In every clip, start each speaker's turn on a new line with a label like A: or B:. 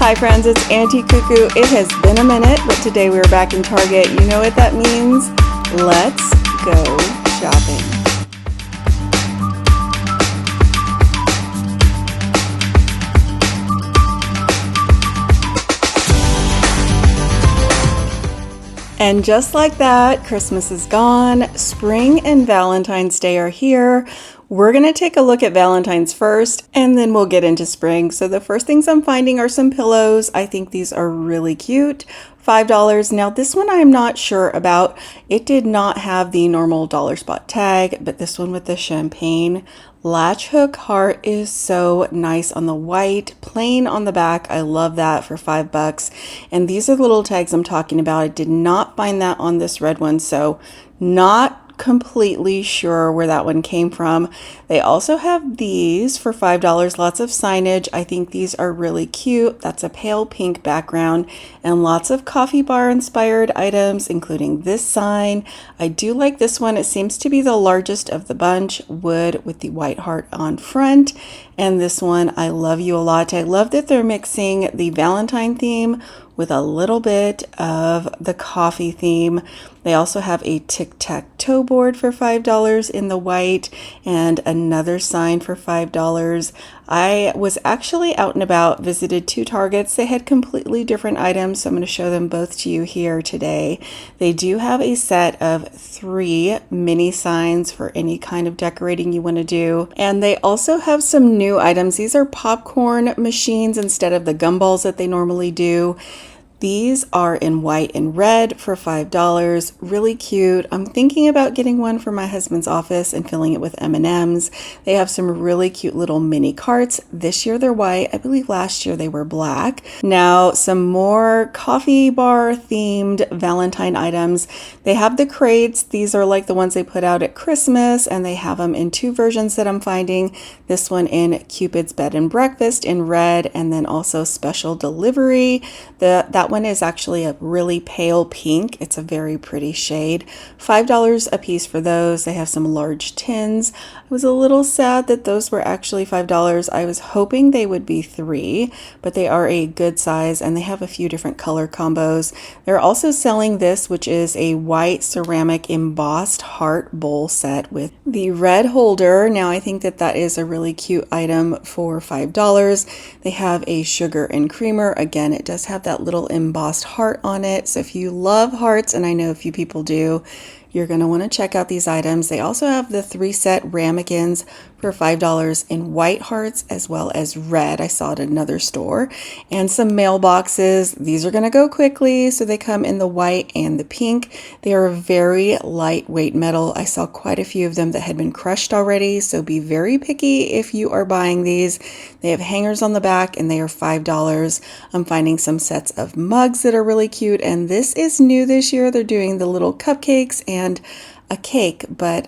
A: Hi friends, it's Auntie Cuckoo. It has been a minute, but today we're back in Target. You know what that means? Let's go shopping. And just like that, Christmas is gone. Spring and Valentine's Day are here. We're going to take a look at Valentine's first, and then we'll get into spring. So the first things I'm finding are some pillows. I think these are really cute. $5. Now this one I'm not sure about. It did not have the normal dollar spot tag, but this one with the champagne latch hook heart is so nice on the white, plain on the back. I love that for $5. And these are the little tags I'm talking about. I did not find that on this red one, so not completely sure where that one came from. They also have these for $5, lots of signage. I think these are really cute. That's a pale pink background and lots of coffee bar inspired items, including this sign. I do like this one. It seems to be the largest of the bunch, wood with the white heart on front. And this one, I love you a lot. I love that they're mixing the Valentine theme with a little bit of the coffee theme. They also have a tic-tac-toe board for $5 in the white and another sign for $5. I was actually out and about, visited two Targets. They had completely different items, so I'm going to show them both to you here today. They do have a set of 3 mini signs for any kind of decorating you want to do. And they also have some new items. These are popcorn machines instead of the gumballs that they normally do. These are in white and red for $5. Really cute. I'm thinking about getting one for my husband's office and filling it with M&Ms. They have some really cute little mini carts. This year they're white. I believe last year they were black. Now some more coffee bar themed Valentine items. They have the crates. These are like the ones they put out at Christmas, and they have them in 2 versions that I'm finding. This one in Cupid's Bed and Breakfast in red, and then also special delivery. That one is actually a really pale pink. It's a very pretty shade. $5 a piece for those. They have some large tins. I was a little sad that those were actually $5. I was hoping they would be 3, but they are a good size, and they have a few different color combos. They're also selling this, which is a white ceramic embossed heart bowl set with the red holder. Now I think that that is a really cute item for $5. They have a sugar and creamer. Again, it does have that little embossed heart on it. So if you love hearts, and I know a few people do, you're going to want to check out these items. They also have the 3-set ramekins for $5 in white hearts as well as red. I saw it at another store. And some mailboxes. These are going to go quickly, so they come in the white and the pink. They are very lightweight metal. I saw quite a few of them that had been crushed already, so be very picky if you are buying these. They have hangers on the back, and they are $5. I'm finding some sets of mugs that are really cute, and this is new this year. They're doing the little cupcakes and a cake, but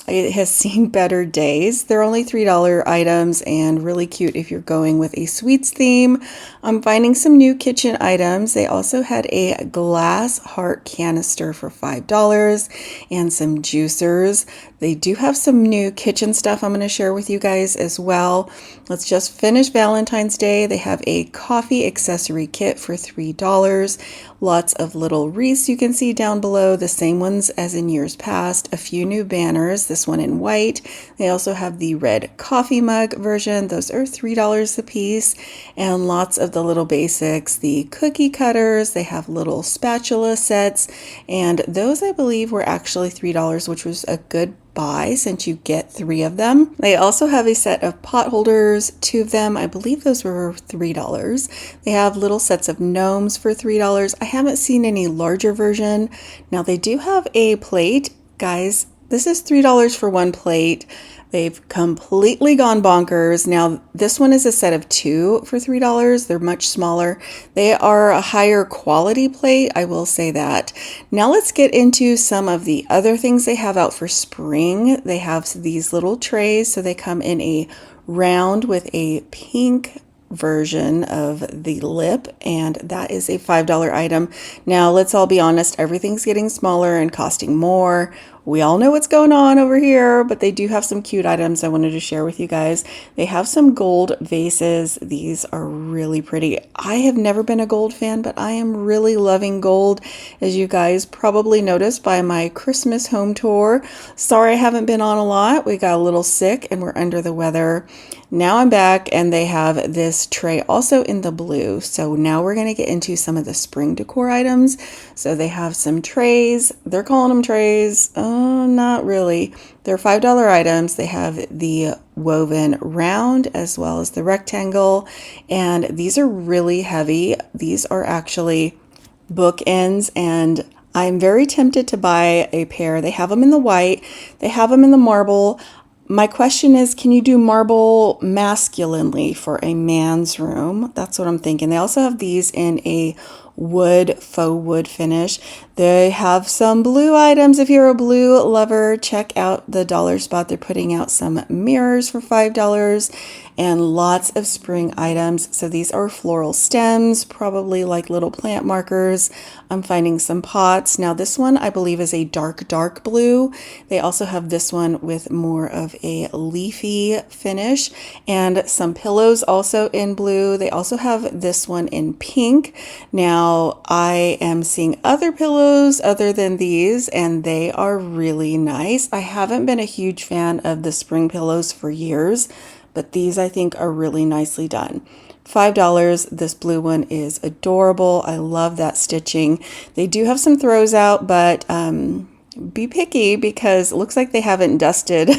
A: it has seen better days. They're only $3 items and really cute if you're going with a sweets theme. I'm finding some new kitchen items. They also had a glass heart canister for $5 and some juicers. They do have some new kitchen stuff I'm going to share with you guys as well. Let's just finish Valentine's Day. They have a coffee accessory kit for $3. Lots of little wreaths you can see down below, the same ones as in years past. A few new banners, this one in white. They also have the red coffee mug version. Those are $3 a piece. And lots of the little basics, the cookie cutters. They have little spatula sets. And those, I believe, were actually $3, which was a good buy since you get 3 of them. They also have a set of pot holders, 2 of them. I believe those were $3. They have little sets of gnomes for $3. I haven't seen any larger version. Now they do have a plate. Guys, this is $3 for 1 plate. They've completely gone bonkers. Now, this one is a set of 2 for $3. They're much smaller. They are a higher quality plate, I will say that. Now let's get into some of the other things they have out for spring. They have these little trays, so they come in a round with a pink version of the lip, and that is a $5 item. Now let's all be honest, everything's getting smaller and costing more. We all know what's going on over here, but they do have some cute items I wanted to share with you guys. They have some gold vases. These are really pretty. I have never been a gold fan, but I am really loving gold, as you guys probably noticed by my Christmas home tour. Sorry I haven't been on a lot. We got a little sick and we're under the weather. Now I'm back and they have this tray also in the blue. So now we're going to get into some of the spring decor items. So they have some trays. They're calling them trays. Oh, not really. They're $5 items. They have the woven round as well as the rectangle. And these are really heavy. These are actually bookends, and I'm very tempted to buy a pair. They have them in the white. They have them in the marble. My question is, can you do marble masculinely for a man's room? That's what I'm thinking. They also have these in a faux wood finish. They have some blue items. If you're a blue lover, check out the dollar spot. They're putting out some mirrors for $5 and lots of spring items. So these are floral stems, probably like little plant markers. I'm finding some pots. Now this one I believe is a dark blue. They also have this one with more of a leafy finish and some pillows also in blue. They also have this one in pink. Now I am seeing other pillows other than these, and they are really nice. I haven't been a huge fan of the spring pillows for years, but these I think are really nicely done. $5. This blue one is adorable. I love that stitching. They do have some throws out, but be picky because it looks like they haven't dusted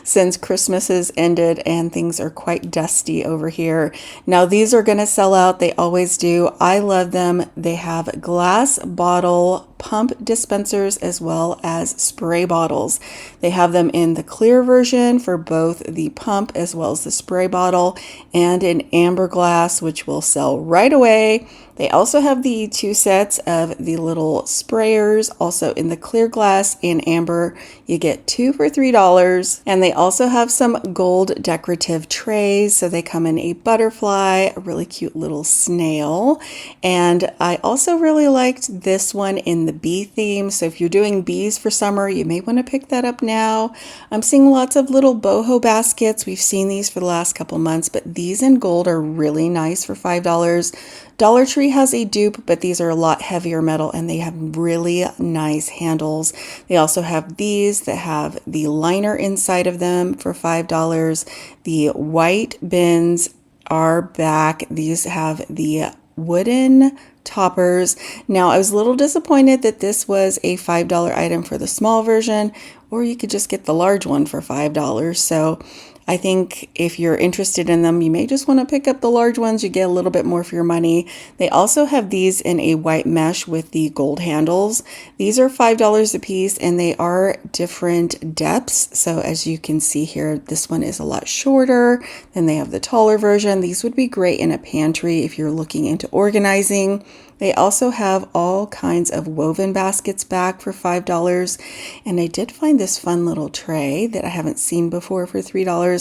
A: since Christmas has ended and things are quite dusty over here. Now these are going to sell out. They always do. I love them. They have glass bottle pump dispensers as well as spray bottles. They have them in the clear version for both the pump as well as the spray bottle, and in amber glass, which will sell right away. They also have the 2 sets of the little sprayers, also in the clear glass and amber. You get 2 for $3. And they also have some gold decorative trays. So they come in a butterfly, a really cute little snail. And I also really liked this one in the bee theme. So if you're doing bees for summer, you may want to pick that up now. I'm seeing lots of little boho baskets. We've seen these for the last couple months, but these in gold are really nice for $5. Dollar Tree has a dupe, but these are a lot heavier metal and they have really nice handles. They also have these that have the liner inside of them for $5. The white bins are back. These have the wooden toppers. Now, I was a little disappointed that this was a $5 item for the small version, or you could just get the large one for $5. So I think if you're interested in them, you may just want to pick up the large ones. You get a little bit more for your money. They also have these in a white mesh with the gold handles. These are $5 a piece and they are different depths. So as you can see here, this one is a lot shorter. Then they have the taller version. These would be great in a pantry if you're looking into organizing. They also have all kinds of woven baskets back for $5. And I did find this fun little tray that I haven't seen before for $3.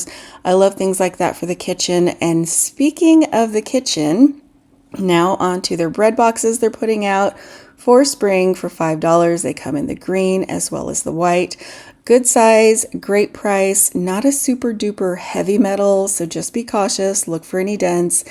A: I love things like that for the kitchen. And speaking of the kitchen, now onto their bread boxes they're putting out for spring for $5. They come in the green as well as the white. Good size, great price, not a super duper heavy metal, so just be cautious, look for any dents.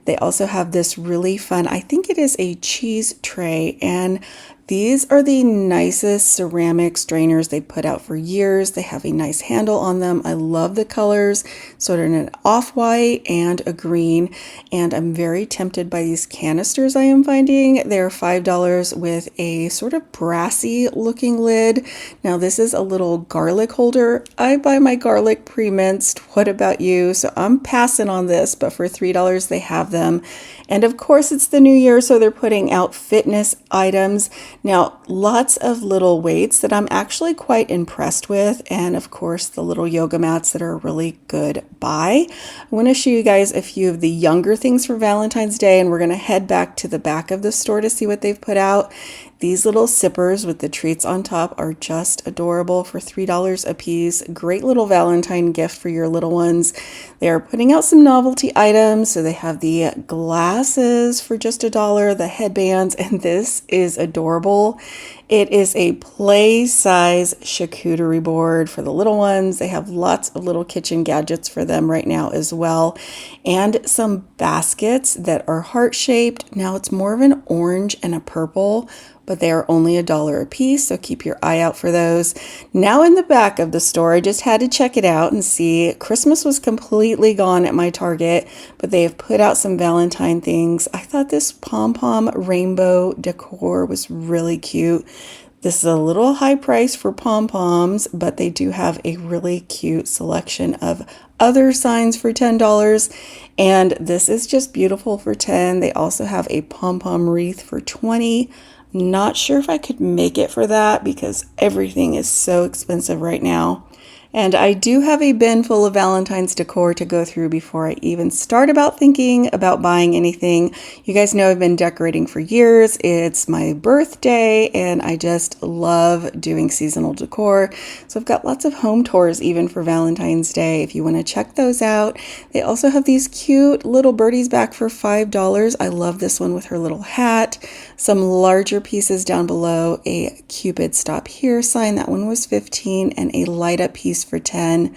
A: They also have this really fun, I think it is a cheese tray, and these are the nicest ceramic strainers they put out for years. They have a nice handle on them. I love the colors, sort of an off-white and a green, and I'm very tempted by these canisters I am finding. They're $5 with a sort of brassy looking lid. Now this is a little garlic holder. I buy my garlic pre-minced. What about you? So I'm passing on this, but for $3 they have them. And of course it's the new year, so they're putting out fitness items. Now, lots of little weights that I'm actually quite impressed with. And of course, the little yoga mats that are a really good buy. I want to show you guys a few of the younger things for Valentine's Day, and we're going to head back to the back of the store to see what they've put out. These little sippers with the treats on top are just adorable for $3 a piece. Great little Valentine gift for your little ones. They are putting out some novelty items. So they have the glasses for just $1, the headbands, and this is adorable. adorable. It is a play size charcuterie board for the little ones. They have lots of little kitchen gadgets for them right now as well. And some baskets that are heart shaped. Now it's more of an orange and a purple, but they are only $1 a piece, so keep your eye out for those. Now in the back of the store, I just had to check it out and see. Christmas was completely gone at my Target, but they have put out some Valentine things. I thought this pom-pom rainbow decor was really cute. This is a little high price for pom-poms, but they do have a really cute selection of other signs for $10, and this is just beautiful for $10. They also have a pom-pom wreath for $20. Not sure if I could make it for that because everything is so expensive right now. And I do have a bin full of Valentine's decor to go through before I even start about thinking about buying anything. You guys know I've been decorating for years. It's my birthday and I just love doing seasonal decor. So I've got lots of home tours even for Valentine's Day if you want to check those out. They also have these cute little birdies back for $5. I love this one with her little hat. Some larger pieces down below, a Cupid stop here sign, that one was $15, and a light up piece for $10.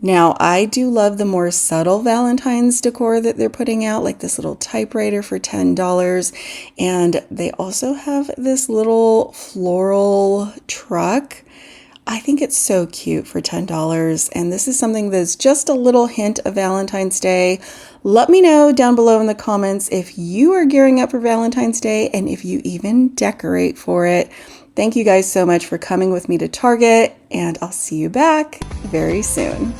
A: Now, I do love the more subtle Valentine's decor that they're putting out, like this little typewriter for $10. And they also have this little floral truck. I think it's so cute for $10. And this is something that's just a little hint of Valentine's Day. Let me know down below in the comments if you are gearing up for Valentine's Day and if you even decorate for it. Thank you guys so much for coming with me to Target, and I'll see you back very soon.